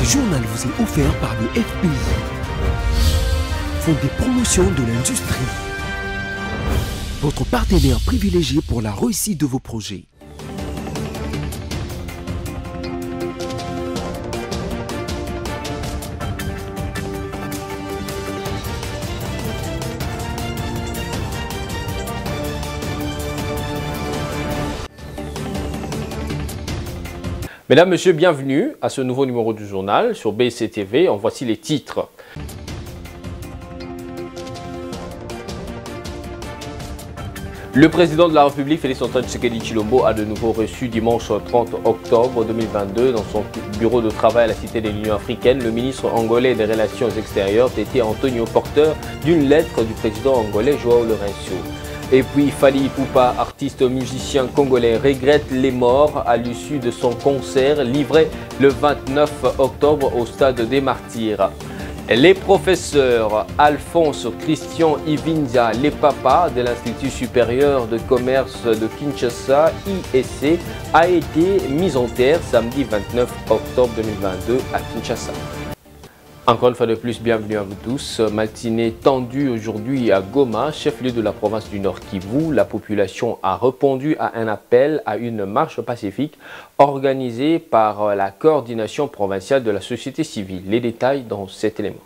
Ce journal vous est offert par le FPI, Fonds des promotions de l'industrie, votre partenaire privilégié pour la réussite de vos projets. Mesdames, Messieurs, bienvenue à ce nouveau numéro du journal sur BSC TV. En voici les titres. Le président de la République, Félix-Antoine Tshisekedi Tshilombo, a de nouveau reçu dimanche 30 octobre 2022 dans son bureau de travail à la Cité de l'Union africaine le ministre angolais des Relations extérieures, Tété Antonio, porteur d'une lettre du président angolais João Lourenço. Et puis Fally Ipupa, artiste musicien congolais, regrette les morts à l'issue de son concert livré le 29 octobre au stade des Martyrs. Les professeurs Alphonse Christian Ivinza Lepapa de l'Institut supérieur de commerce de Kinshasa, IEC, a été mis en terre samedi 29 octobre 2022 à Kinshasa. Encore une fois de plus, bienvenue à vous tous. Matinée tendue aujourd'hui à Goma, chef-lieu de la province du Nord Kivu. La population a répondu à un appel à une marche pacifique organisée par la coordination provinciale de la société civile. Les détails dans cet élément.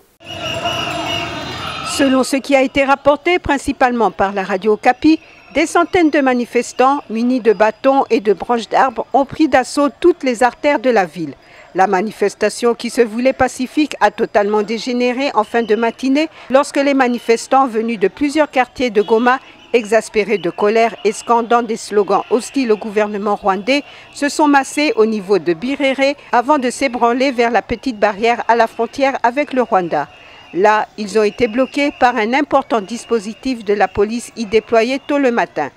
Selon ce qui a été rapporté principalement par la radio Okapi, des centaines de manifestants munis de bâtons et de branches d'arbres ont pris d'assaut toutes les artères de la ville. La manifestation qui se voulait pacifique a totalement dégénéré en fin de matinée lorsque les manifestants venus de plusieurs quartiers de Goma, exaspérés de colère et scandant des slogans hostiles au gouvernement rwandais, se sont massés au niveau de Birere avant de s'ébranler vers la petite barrière à la frontière avec le Rwanda. Là, ils ont été bloqués par un important dispositif de la police y déployé tôt le matin.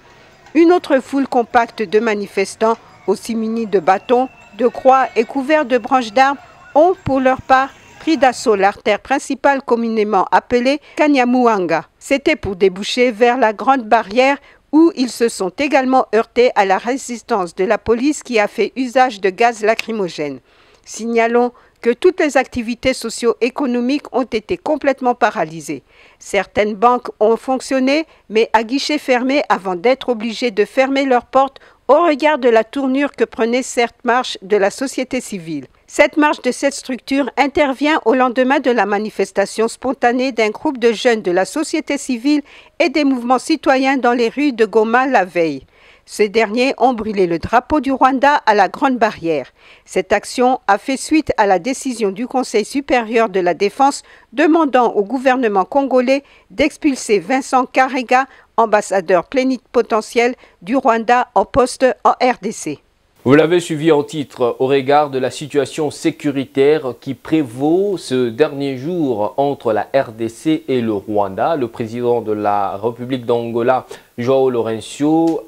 Une autre foule compacte de manifestants, aussi munis de bâtons, de croix et couverts de branches d'arbres, ont pour leur part pris d'assaut l'artère principale communément appelée Kanyamuhanga. C'était pour déboucher vers la grande barrière où ils se sont également heurtés à la résistance de la police qui a fait usage de gaz lacrymogène. Signalons que toutes les activités socio-économiques ont été complètement paralysées. Certaines banques ont fonctionné, mais à guichet fermé avant d'être obligées de fermer leurs portes au regard de la tournure que prenait cette marche de la société civile. Cette marche de cette structure intervient au lendemain de la manifestation spontanée d'un groupe de jeunes de la société civile et des mouvements citoyens dans les rues de Goma la veille. Ces derniers ont brûlé le drapeau du Rwanda à la Grande Barrière. Cette action a fait suite à la décision du Conseil supérieur de la défense demandant au gouvernement congolais d'expulser Vincent Karega, ambassadeur plénipotentiel du Rwanda en poste en RDC. Vous l'avez suivi en titre au regard de la situation sécuritaire qui prévaut ce dernier jour entre la RDC et le Rwanda. Le président de la République d'Angola, João Lourenço,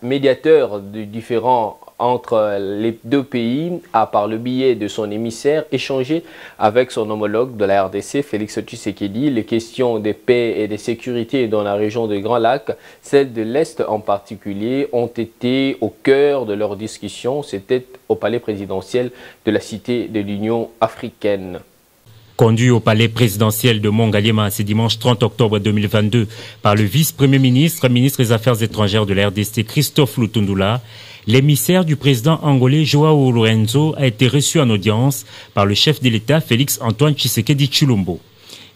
médiateur du différend entre les deux pays, a par le biais de son émissaire échangé avec son homologue de la RDC, Félix Tshisekedi, les questions de paix et de sécurité dans la région des Grands Lacs, celles de l'Est en particulier, ont été au cœur de leur discussion. C'était au palais présidentiel de la Cité de l'Union africaine. Conduit au palais présidentiel de Mongaliema ce dimanche 30 octobre 2022 par le vice-premier ministre, ministre des Affaires étrangères de la RDC, Christophe Lutundula, l'émissaire du président angolais João Lourenço a été reçu en audience par le chef de l'État Félix-Antoine Tshisekedi Tshilombo.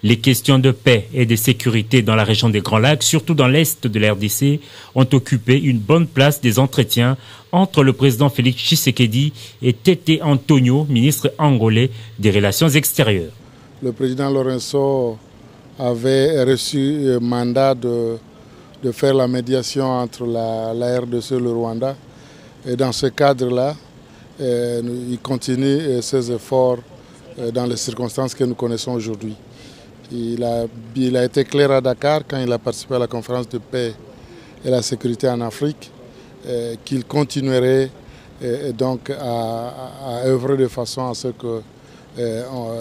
Les questions de paix et de sécurité dans la région des Grands Lacs, surtout dans l'est de la RDC, ont occupé une bonne place des entretiens entre le président Félix Tshisekedi et Tété Antonio, ministre angolais des Relations extérieures. Le président Lourenço avait reçu un mandat de faire la médiation entre la RDC et le Rwanda. Et dans ce cadre-là, il continue ses efforts dans les circonstances que nous connaissons aujourd'hui. Il a été clair à Dakar quand il a participé à la conférence de paix et la sécurité en Afrique, qu'il continuerait donc à œuvrer de façon à ce que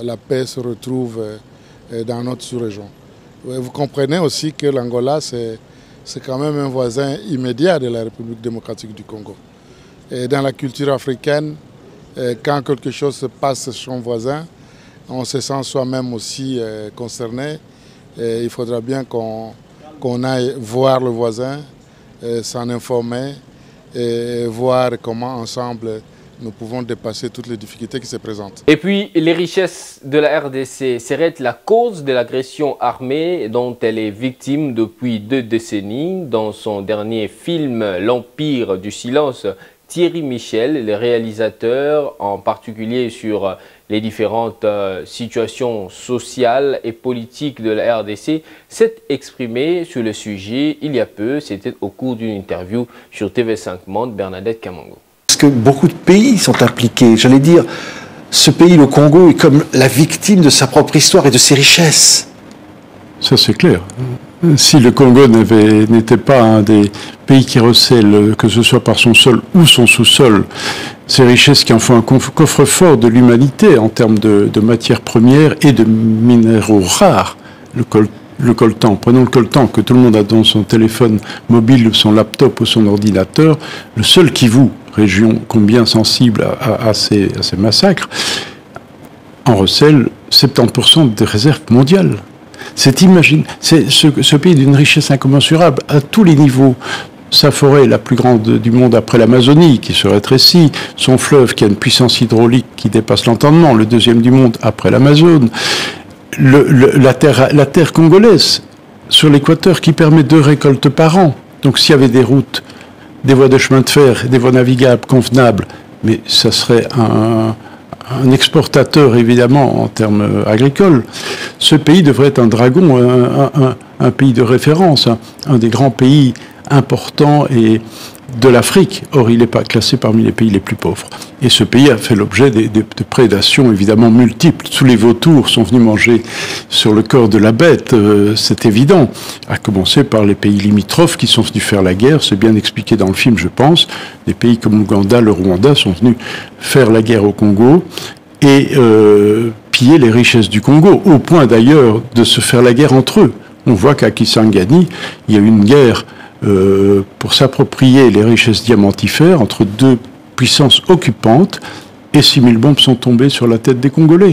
la paix se retrouve dans notre sous-région. Vous comprenez aussi que l'Angola, c'est quand même un voisin immédiat de la République démocratique du Congo. Et dans la culture africaine, quand quelque chose se passe chez son voisin, on se sent soi-même aussi concerné. Et il faudra bien qu'on aille voir le voisin, s'en informer et voir comment ensemble nous pouvons dépasser toutes les difficultés qui se présentent. Et puis, les richesses de la RDC seraient la cause de l'agression armée dont elle est victime depuis 2 décennies. Dans son dernier film, L'Empire du silence, Thierry Michel, le réalisateur, en particulier sur les différentes situations sociales et politiques de la RDC, s'est exprimé sur le sujet il y a peu. C'était au cours d'une interview sur TV5 Monde, Bernadette Kamango. Parce que beaucoup de pays sont impliqués. J'allais dire, ce pays, le Congo, est comme la victime de sa propre histoire et de ses richesses. Ça, c'est clair. Si le Congo n'était pas un des pays qui recèle, que ce soit par son sol ou son sous-sol, ces richesses qui en font un coffre-fort de l'humanité en termes de matières premières et de minéraux rares, le coltan. Prenons le coltan que tout le monde a dans son téléphone mobile, son laptop ou son ordinateur. Le seul Kivu, région combien sensible à ces massacres, en recèle 70% des réserves mondiales. Ce pays d'une richesse incommensurable à tous les niveaux. Sa forêt est la plus grande du monde après l'Amazonie, qui se rétrécit. Son fleuve, qui a une puissance hydraulique qui dépasse l'entendement, le 2e du monde après l'Amazone. La terre congolaise, sur l'équateur, qui permet 2 récoltes par an. Donc s'il y avait des routes, des voies de chemin de fer, des voies navigables convenables, mais ça serait un exportateur, évidemment, en termes agricoles. Ce pays devrait être un dragon, un pays de référence, un des grands pays importants et de l'Afrique. Or, il n'est pas classé parmi les pays les plus pauvres. Et ce pays a fait l'objet de prédations, évidemment, multiples. Tous les vautours sont venus manger sur le corps de la bête, c'est évident. À commencer par les pays limitrophes qui sont venus faire la guerre. C'est bien expliqué dans le film, je pense. Des pays comme l'Ouganda, le Rwanda sont venus faire la guerre au Congo et piller les richesses du Congo, au point d'ailleurs de se faire la guerre entre eux. On voit qu'à Kisangani, il y a eu une guerre pour s'approprier les richesses diamantifères entre 2 puissances occupantes, et 6000 bombes sont tombées sur la tête des Congolais.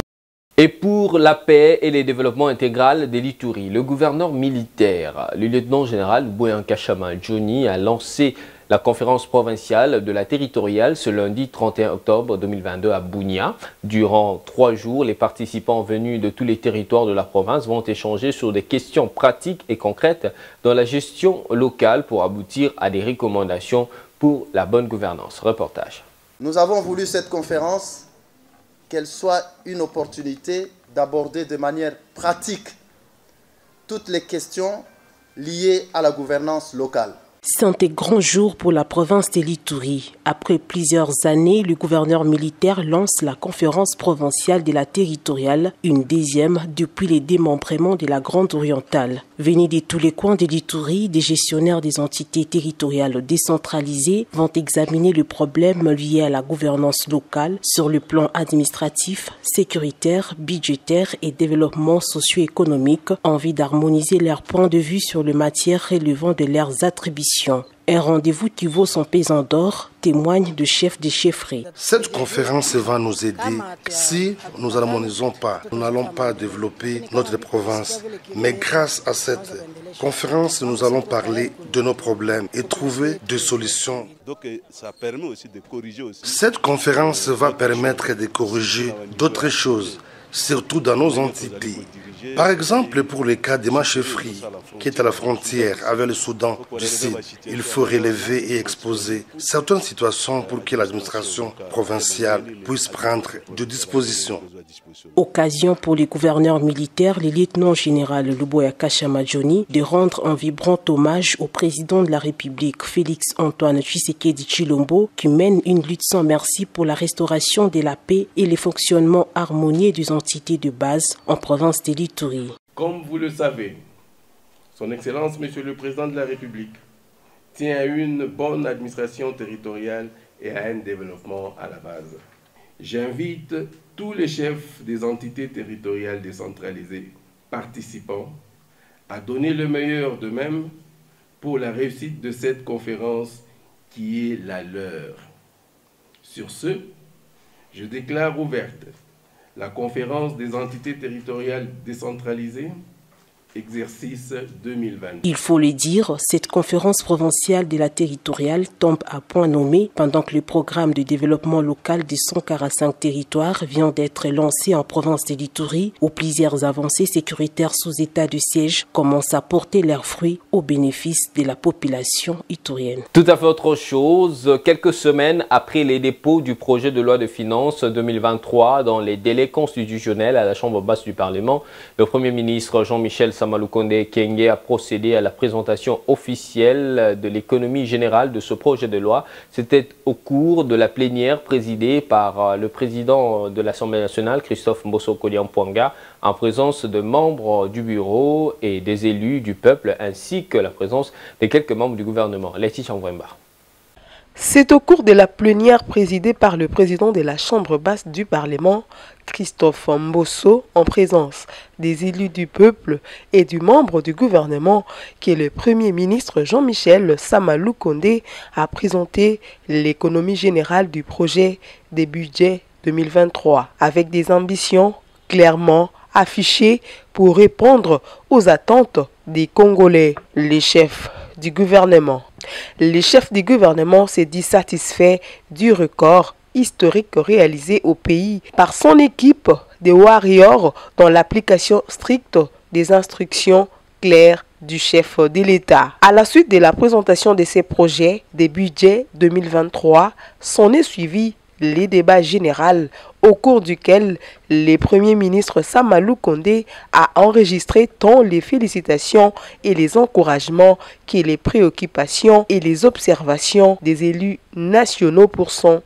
Et pour la paix et le développement intégral de l'Ituri, le gouverneur militaire, le lieutenant-général Boyanka Chama Johnny, a lancé la conférence provinciale de la territoriale ce lundi 31 octobre 2022 à Bunia. Durant 3 jours, les participants venus de tous les territoires de la province vont échanger sur des questions pratiques et concrètes dans la gestion locale pour aboutir à des recommandations pour la bonne gouvernance. Reportage. Nous avons voulu cette conférence qu'elle soit une opportunité d'aborder de manière pratique toutes les questions liées à la gouvernance locale. C'est un grand jour pour la province de l'Ituri. Après plusieurs années, le gouverneur militaire lance la conférence provinciale de la territoriale, une 10e depuis les démembrements de la Grande Orientale. Venus de tous les coins de l'Ituri, des gestionnaires des entités territoriales décentralisées vont examiner le problème lié à la gouvernance locale sur le plan administratif, sécuritaire, budgétaire et développement socio-économique, en vue d'harmoniser leurs points de vue sur les matières relevant de leurs attributions. Un rendez-vous qui vaut son pesant d'or, témoigne de chef de chefferie. Cette conférence va nous aider. Si nous n'harmonisons pas, nous n'allons pas développer notre province. Mais grâce à cette conférence, nous allons parler de nos problèmes et trouver des solutions. Donc ça permet aussi de corriger aussi. Cette conférence va permettre de corriger d'autres choses, surtout dans nos entités. Par exemple, pour le cas de ma chefferie, qui est à la frontière avec le Soudan du Sud, il faut relever et exposer certaines situations pour que l'administration provinciale puisse prendre des dispositions. Occasion pour les gouverneurs militaires, le lieutenant-général Boyanka Chama Johnny, de rendre un vibrant hommage au président de la République, Félix-Antoine Tshisekedi Tshilombo, qui mène une lutte sans merci pour la restauration de la paix et le fonctionnement harmonieux des entités de base en province de l'Ituri. Comme vous le savez, Son Excellence, Monsieur le Président de la République, tient à une bonne administration territoriale et à un développement à la base. J'invite tous les chefs des entités territoriales décentralisées participants à donner le meilleur d'eux-mêmes pour la réussite de cette conférence qui est la leur. Sur ce, je déclare ouverte la conférence des entités territoriales décentralisées, exercice 2020. Il faut le dire, cette conférence provinciale de la territoriale tombe à point nommé pendant que le programme de développement local des 145 territoires vient d'être lancé en province de l'Ituri, où plusieurs avancées sécuritaires sous état de siège commencent à porter leurs fruits au bénéfice de la population iturienne. Tout à fait autre chose, quelques semaines après les dépôts du projet de loi de finances 2023 dans les délais constitutionnels à la Chambre basse du Parlement, le Premier ministre Jean-Michel Sama Lukonde Kyenge a procédé à la présentation officielle de l'économie générale de ce projet de loi. C'était au cours de la plénière présidée par le président de l'Assemblée nationale, Christophe Mbosso Kodiampouanga, en présence de membres du bureau et des élus du peuple, ainsi que la présence de quelques membres du gouvernement. Laetitia Ngwemba. C'est au cours de la plénière présidée par le président de la Chambre basse du Parlement, Christophe Mbosso, en présence des élus du peuple et du membre du gouvernement, que le Premier ministre Jean-Michel Sama Lukonde a présenté l'économie générale du projet des budgets 2023, avec des ambitions clairement affichées pour répondre aux attentes des Congolais. Les chefs du gouvernement s'est dit satisfait du record historique réalisé au pays par son équipe de warriors dans l'application stricte des instructions claires du chef de l'État. À la suite de la présentation de ces projets des budgets 2023, s'en est suivi les débats généraux au cours duquel le Premier ministre Sama Lukonde a enregistré tant les félicitations et les encouragements que les préoccupations et les observations des élus nationaux pour son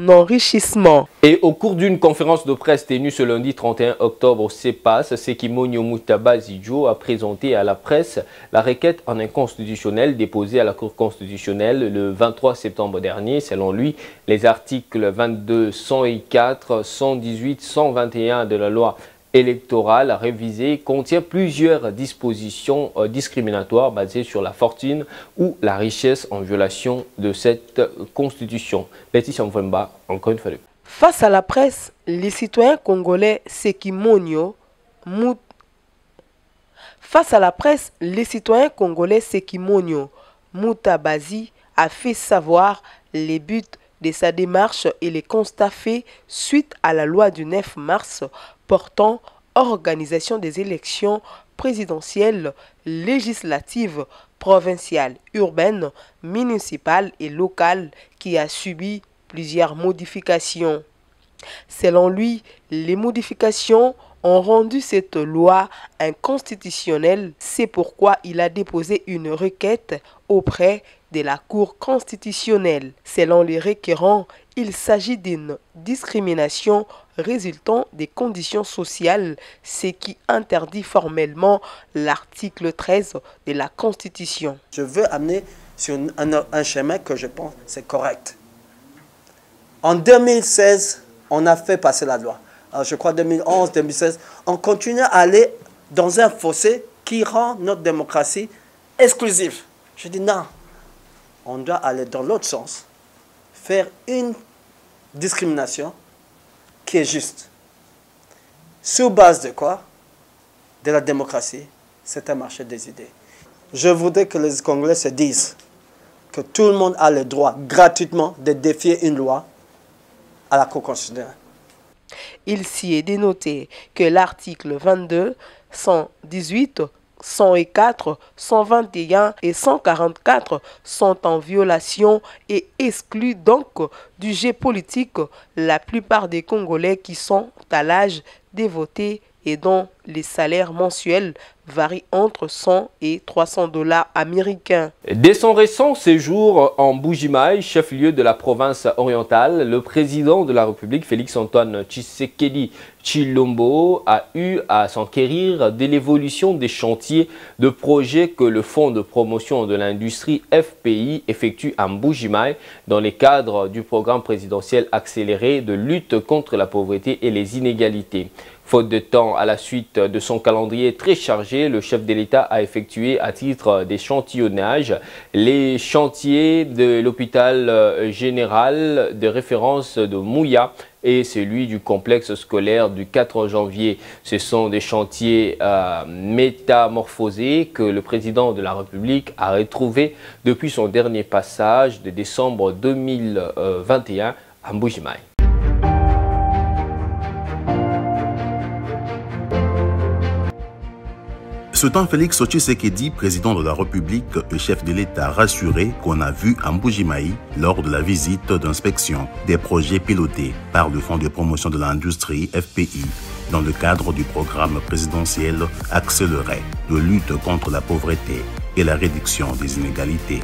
enrichissement. Et au cours d'une conférence de presse tenue ce lundi 31 octobre au CEPAS, Sekimonyo Mutaba Zidjo a présenté à la presse la requête en inconstitutionnel déposée à la Cour constitutionnelle le 23 septembre dernier. Selon lui, les articles 22, 104, 118, 121 de la loi électorale révisée contient plusieurs dispositions discriminatoires basées sur la fortune ou la richesse en violation de cette constitution. Laetitia Mvemba, encore une fois. Face à la presse, les citoyens congolais Sekimonyo Mutabazi a fait savoir les buts de sa démarche et les constats faits suite à la loi du 9 mars portant organisation des élections présidentielles, législatives, provinciales, urbaines, municipales et locales qui a subi plusieurs modifications. Selon lui, les modifications ont rendu cette loi inconstitutionnelle. C'est pourquoi il a déposé une requête auprès de la Cour constitutionnelle. Selon les requérants, il s'agit d'une discrimination résultant des conditions sociales, ce qui interdit formellement l'article 13 de la Constitution. Je veux amener sur un chemin que je pense c'est correct. En 2016, on a fait passer la loi. Alors, je crois 2011, 2016, on continue à aller dans un fossé qui rend notre démocratie exclusive. Je dis non, on doit aller dans l'autre sens, faire une discrimination qui est juste. Sur base de quoi? De la démocratie, c'est un marché des idées. Je voudrais que les Congolais se disent que tout le monde a le droit gratuitement de défier une loi à la Cour constitutionnelle. Il s'y est dénoté que l'article 22, 118, 104, 121 et 144 sont en violation et excluent donc du jeu politique la plupart des Congolais qui sont à l'âge de voter et dont les salaires mensuels varient entre 100 et 300 $ américains. Dès son récent séjour en Mbuji-Mayi, chef-lieu de la province orientale, le président de la République, Félix-Antoine Tshisekedi Tshilombo, a eu à s'enquérir de l'évolution des chantiers de projets que le Fonds de promotion de l'industrie FPI effectue à Mbuji-Mayi dans le cadre du programme présidentiel accéléré de lutte contre la pauvreté et les inégalités. Faute de temps, à la suite suite de son calendrier très chargé, le chef de l'État a effectué à titre d'échantillonnage les chantiers de l'hôpital général de référence de Mouya et celui du complexe scolaire du 4 janvier. Ce sont des chantiers métamorphosés que le président de la République a retrouvés depuis son dernier passage de décembre 2021 à Mbuji-Mayi. Ce temps, Félix Tshisekedi, président de la République et chef de l'État, rassuré qu'on a vu à Mbuji-Mayi lors de la visite d'inspection des projets pilotés par le Fonds de promotion de l'industrie FPI dans le cadre du programme présidentiel accéléré de lutte contre la pauvreté et la réduction des inégalités.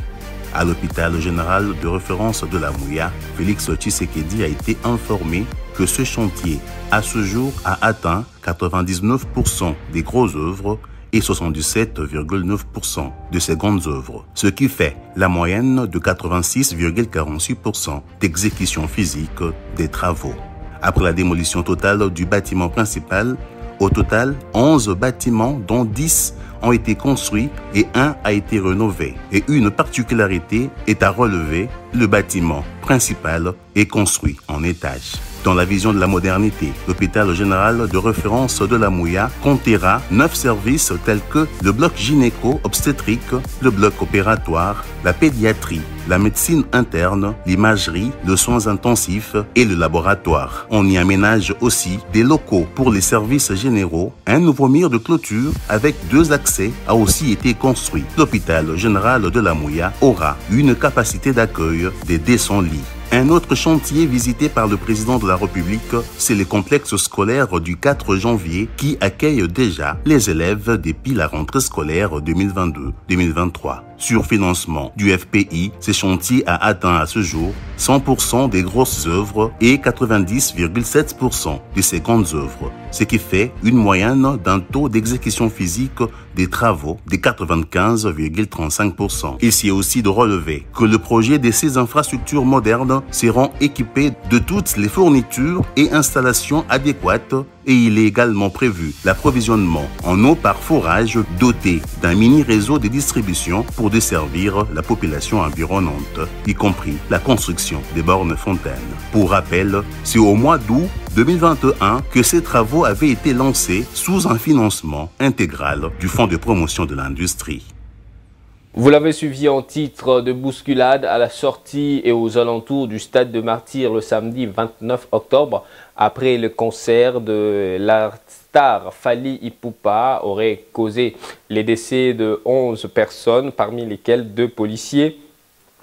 À l'hôpital général de référence de la Mouya, Félix Tshisekedi a été informé que ce chantier, à ce jour, a atteint 99% des grosses œuvres et 77,9% de ses grandes œuvres, ce qui fait la moyenne de 86,46% d'exécution physique des travaux. Après la démolition totale du bâtiment principal, au total, 11 bâtiments dont 10 ont été construits et 1 a été rénové. Et une particularité est à relever, le bâtiment principal est construit en étage. Dans la vision de la modernité, l'hôpital général de référence de la Mouya comptera 9 services tels que le bloc gynéco-obstétrique, le bloc opératoire, la pédiatrie, la médecine interne, l'imagerie, les soins intensifs et le laboratoire. On y aménage aussi des locaux pour les services généraux. Un nouveau mur de clôture avec 2 accès a aussi été construit. L'hôpital général de la Mouya aura une capacité d'accueil de 200 lits. Un autre chantier visité par le président de la République, c'est le complexe scolaire du 4 janvier qui accueille déjà les élèves depuis la rentrée scolaire 2022-2023. Sur financement du FPI, ce chantier a atteint à ce jour 100% des grosses œuvres et 90,7% de ses grandes œuvres, ce qui fait une moyenne d'un taux d'exécution physique des travaux de 95,35%. Ici est aussi de relever que le projet de ces infrastructures modernes seront équipées de toutes les fournitures et installations adéquates et il est également prévu l'approvisionnement en eau par forage doté d'un mini-réseau de distribution pour desservir la population environnante, y compris la construction des bornes fontaines. Pour rappel, c'est au mois d'août 2021 que ces travaux avaient été lancés sous un financement intégral du Fonds de promotion de l'industrie. Vous l'avez suivi en titre de bousculade à la sortie et aux alentours du stade de Martyrs le samedi 29 octobre. Après le concert de la star Fally Ipupa aurait causé les décès de 11 personnes, parmi lesquelles 2 policiers.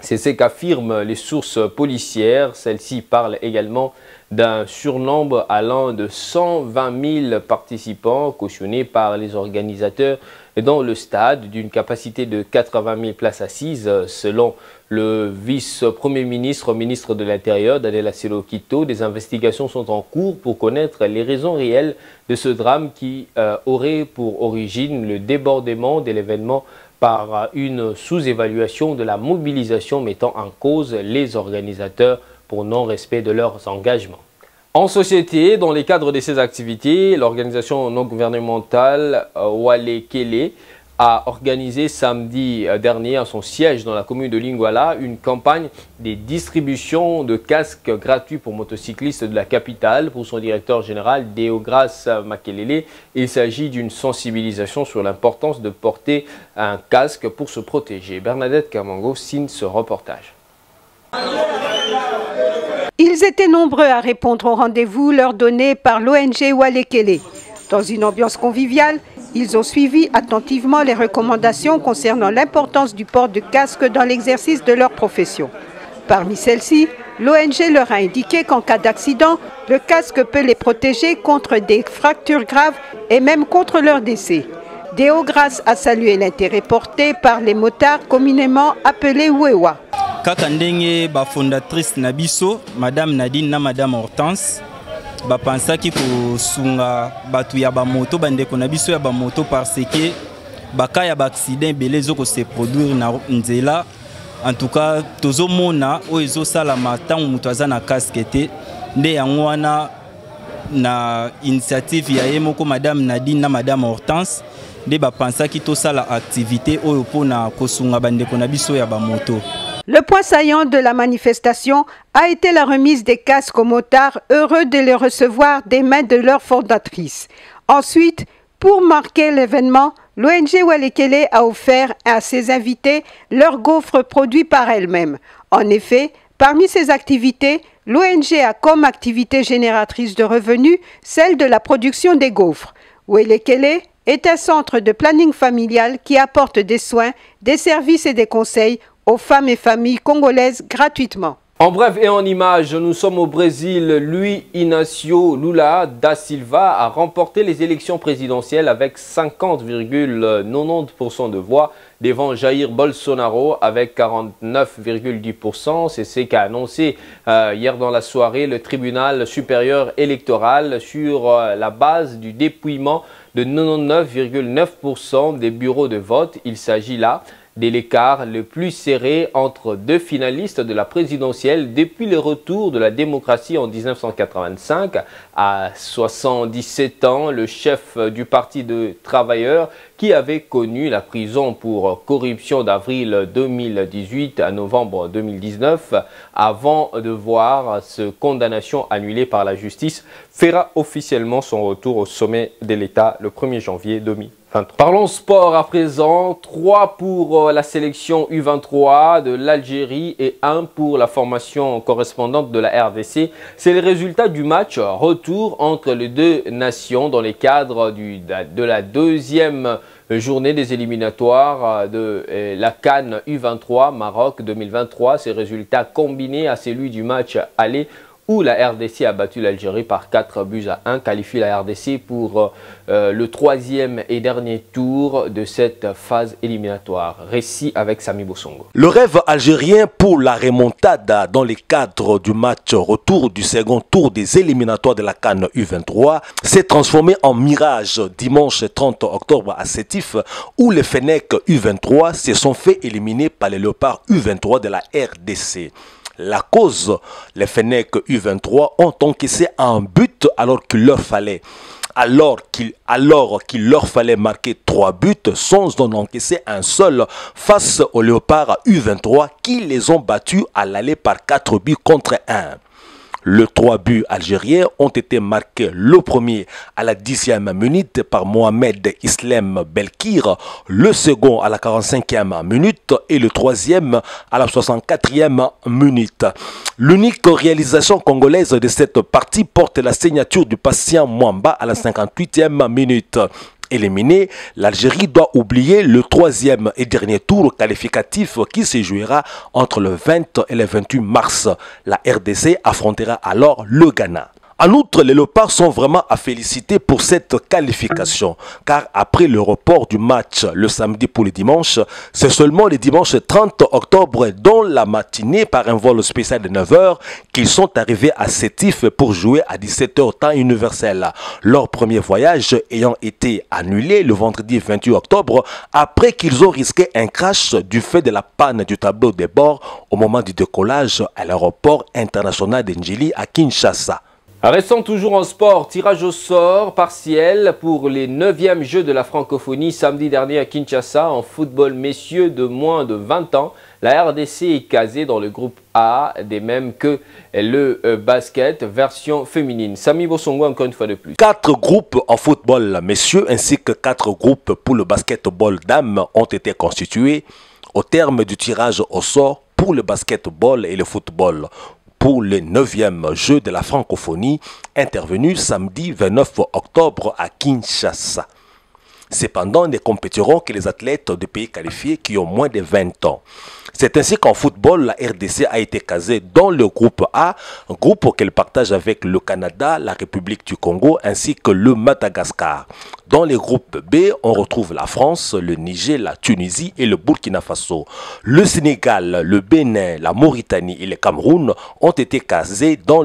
C'est ce qu'affirment les sources policières. Celles-ci parlent également d'un surnombre allant de 120 000 participants cautionnés par les organisateurs dans le stade d'une capacité de 80 000 places assises selon le vice-premier ministre, ministre de l'Intérieur, Daniel Asilo-Kito. Des investigations sont en cours pour connaître les raisons réelles de ce drame qui aurait pour origine le débordement de l'événement par une sous-évaluation de la mobilisation mettant en cause les organisateurs pour non-respect de leurs engagements. En société, dans les cadres de ces activités, l'organisation non gouvernementale Walekele a organisé samedi dernier à son siège dans la commune de Lingwala une campagne de distribution de casques gratuits pour motocyclistes de la capitale. Pour son directeur général, Deogras Makelele, il s'agit d'une sensibilisation sur l'importance de porter un casque pour se protéger. Bernadette Kamango signe ce reportage. Ils étaient nombreux à répondre au rendez-vous leur donné par l'ONG Walekele. Dans une ambiance conviviale, ils ont suivi attentivement les recommandations concernant l'importance du port de casque dans l'exercice de leur profession. Parmi celles-ci, l'ONG leur a indiqué qu'en cas d'accident, le casque peut les protéger contre des fractures graves et même contre leur décès. Deogras a salué l'intérêt porté par les motards communément appelés Wewa. Kaka ndenge ba fondatrice na biso madame Nadine na madame Hortense ba pensaki ko sunga batu ya ba moto bandeko na biso ya ba moto parce que baka ya ba accident belezo ko se produire na nzela. En tout cas tozomona o ezo sala matangu mutu aza na casque te nde yango wana na initiative ya yemoko madame Nadine na madame Hortense de ba pensa ki to sala activité oyo pona kosunga bandeko na biso ya ba moto. Le point saillant de la manifestation a été la remise des casques aux motards, heureux de les recevoir des mains de leur fondatrice. Ensuite, pour marquer l'événement, l'ONG Walekele a offert à ses invités leurs gaufres produits par elle-même. En effet, parmi ses activités, l'ONG a comme activité génératrice de revenus celle de la production des gaufres. Walekele est un centre de planning familial qui apporte des soins, des services et des conseils aux femmes et familles congolaises gratuitement. En bref et en images, nous sommes au Brésil. Luiz Inácio Lula da Silva a remporté les élections présidentielles avec 50,90% de voix devant Jair Bolsonaro avec 49,10%. C'est ce qu'a annoncé hier dans la soirée le tribunal supérieur électoral sur la base du dépouillement de 99,9% des bureaux de vote. Il s'agit là de l'écart le plus serré entre deux finalistes de la présidentielle depuis le retour de la démocratie en 1985. À 77 ans, le chef du Parti des travailleurs, qui avait connu la prison pour corruption d'avril 2018 à novembre 2019, avant de voir sa condamnation annulée par la justice, fera officiellement son retour au sommet de l'État le 1er janvier 2023. Parlons sport à présent. 3 pour la sélection U23 de l'Algérie et 1 pour la formation correspondante de la RDC. C'est le résultat du match retour entre les deux nations dans le cadre de la deuxième journée des éliminatoires de la CAN U23 Maroc 2023. Ces résultats combinés à celui du match aller où la RDC a battu l'Algérie par 4-1, qualifie la RDC pour le 3e et dernier tour de cette phase éliminatoire. Récit avec Sami Bosongo. Le rêve algérien pour la remontada dans le cadre du match retour du second tour des éliminatoires de la CAN U23 s'est transformé en mirage dimanche 30 octobre à Sétif, où les Fennecs U23 se sont fait éliminer par les Léopards U23 de la RDC. La cause, les Fennecs U23 ont encaissé un but alors qu'il leur fallait marquer 3 buts sans en encaisser un seul face aux Léopards U23 qui les ont battus à l'aller par 4 buts contre 1. Les 3 buts algériens ont été marqués, le premier à la 10e minute par Mohamed Islam Belkir, le second à la 45e minute et le troisième à la 64e minute. L'unique réalisation congolaise de cette partie porte la signature du patient Mwamba à la 58e minute. Éliminé, l'Algérie doit oublier le 3e et dernier tour qualificatif qui se jouera entre le 20 et le 28 mars. La RDC affrontera alors le Ghana. En outre, les Léopards sont vraiment à féliciter pour cette qualification, car après le report du match le samedi pour le dimanche, c'est seulement le dimanche 30 octobre dans la matinée par un vol spécial de 9 h qu'ils sont arrivés à Sétif pour jouer à 17 h temps universel. Leur premier voyage ayant été annulé le vendredi 28 octobre après qu'ils ont risqué un crash du fait de la panne du tableau de bord au moment du décollage à l'aéroport international d'Ndjili à Kinshasa. Restons toujours en sport, tirage au sort partiel pour les 9e Jeux de la francophonie samedi dernier à Kinshasa en football messieurs de moins de 20 ans. La RDC est casée dans le groupe A, des mêmes que le basket version féminine. Sami Bosongo encore une fois de plus. 4 groupes en football messieurs ainsi que 4 groupes pour le basketball dames ont été constitués au terme du tirage au sort pour le basketball et le football. Pour les 9e Jeux de la francophonie intervenus samedi 29 octobre à Kinshasa. Cependant, ne compétiront que les athlètes de pays qualifiés qui ont moins de 20 ans. C'est ainsi qu'en football, la RDC a été casée dans le groupe A, un groupe qu'elle partage avec le Canada, la République du Congo ainsi que le Madagascar. Dans les groupes B, on retrouve la France, le Niger, la Tunisie et le Burkina Faso. Le Sénégal, le Bénin, la Mauritanie et le Cameroun ont été casés dans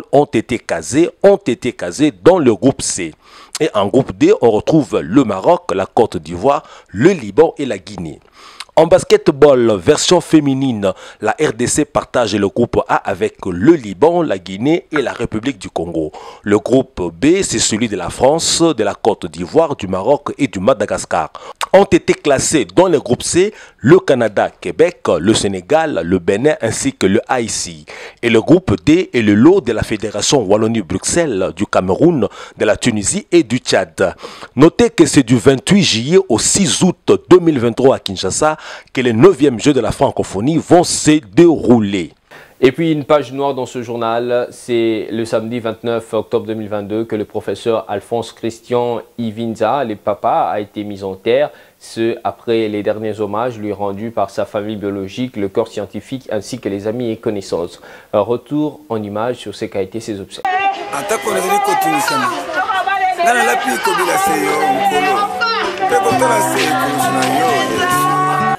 le groupe C. Et en groupe D, on retrouve le Maroc, la Côte d'Ivoire, le Liban et la Guinée. En basketball, version féminine, la RDC partage le groupe A avec le Liban, la Guinée et la République du Congo. Le groupe B, c'est celui de la France, de la Côte d'Ivoire, du Maroc et du Madagascar. Ont été classés dans le groupe C, le Canada, Québec, le Sénégal, le Bénin ainsi que le Haïti. Et le groupe D est le lot de la Fédération Wallonie-Bruxelles, du Cameroun, de la Tunisie et du Tchad. Notez que c'est du 28 juillet au 6 août 2023 à Kinshasa que les 9e Jeux de la francophonie vont se dérouler. Et puis une page noire dans ce journal, c'est le samedi 29 octobre 2022 que le professeur Alphonse Christian Ivinza, le papa, a été mis en terre. Ce après les derniers hommages lui rendus par sa famille biologique, le corps scientifique ainsi que les amis et connaissances. Un retour en image sur ce qu'a été ses obsèques.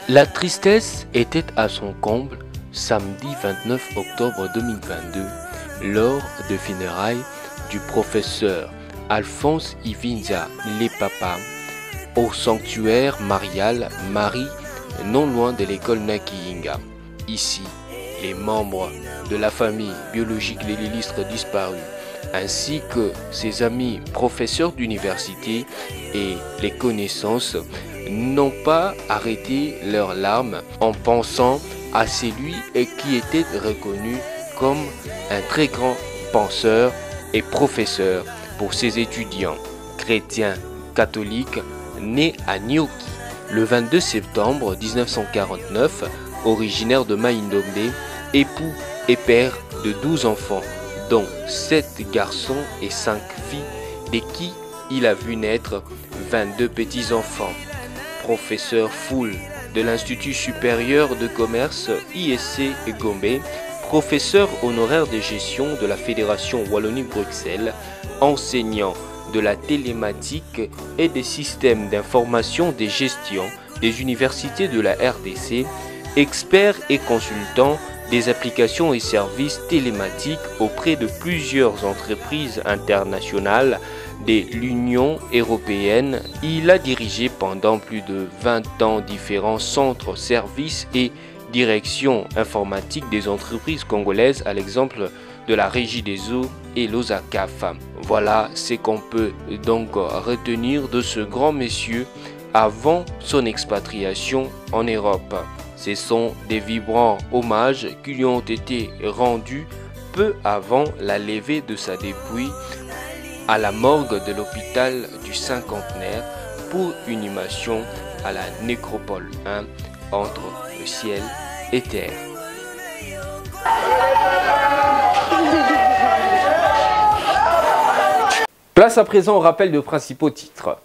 La tristesse était à son comble samedi 29 octobre 2022 lors de funérailles du professeur Alphonse Ivinza Lepapa au sanctuaire marial Marie non loin de l'école Nakiinga. Ici, les membres de la famille biologique de l'illustre disparu ainsi que ses amis professeurs d'université et les connaissances n'ont pas arrêté leurs larmes en pensant à celui qui était reconnu comme un très grand penseur et professeur pour ses étudiants chrétiens catholiques nés à Nyoki le 22 septembre 1949, originaire de Maïndombe, époux et père de 12 enfants, dont 7 garçons et 5 filles, de qui il a vu naître 22 petits-enfants. Professeur Foul de l'Institut supérieur de commerce ISC Gombe, professeur honoraire de gestion de la Fédération Wallonie-Bruxelles, enseignant de la télématique et des systèmes d'information de gestion des universités de la RDC, expert et consultant des applications et services télématiques auprès de plusieurs entreprises internationales de l'Union européenne. Il a dirigé pendant plus de 20 ans différents centres, services et directions informatiques des entreprises congolaises, à l'exemple de la Régie des eaux et l'OSACAF. Voilà ce qu'on peut donc retenir de ce grand monsieur avant son expatriation en Europe. Ce sont des vibrants hommages qui lui ont été rendus peu avant la levée de sa dépouille à la morgue de l'hôpital du Cinquantenaire pour une inhumation à la nécropole 1 entre le ciel et terre. Place à présent au rappel de principaux titres.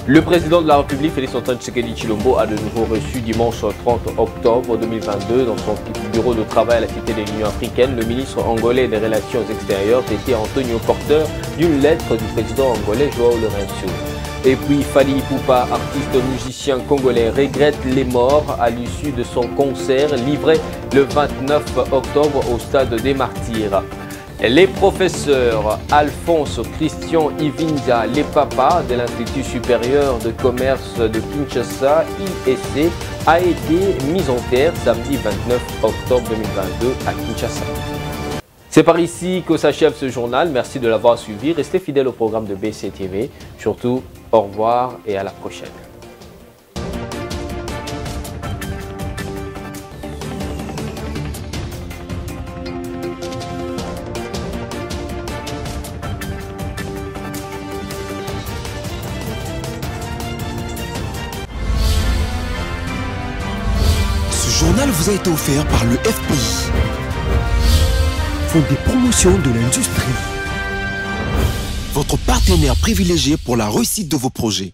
Le président de la République, Félix-Antoine Tshisekedi Tshilombo, a de nouveau reçu dimanche 30 octobre 2022 dans son bureau de travail à la Cité de l'Union africaine le ministre angolais des Relations extérieures, Tété Antonio, porteur d'une lettre du président angolais Joao Lourenço. Et puis Fally Ipupa, artiste musicien congolais, regrette les morts à l'issue de son concert livré le 29 octobre au stade des Martyrs. Les professeurs Alphonse Christian Ivinza Lepapa de l'Institut supérieur de commerce de Kinshasa, ISC, a été mis en terre samedi 29 octobre 2022 à Kinshasa. C'est par ici que s'achève ce journal. Merci de l'avoir suivi. Restez fidèles au programme de BCTV. Surtout, au revoir et à la prochaine. Ce journal vous a été offert par le FPI, Fonds des promotions de l'industrie, votre partenaire privilégié pour la réussite de vos projets.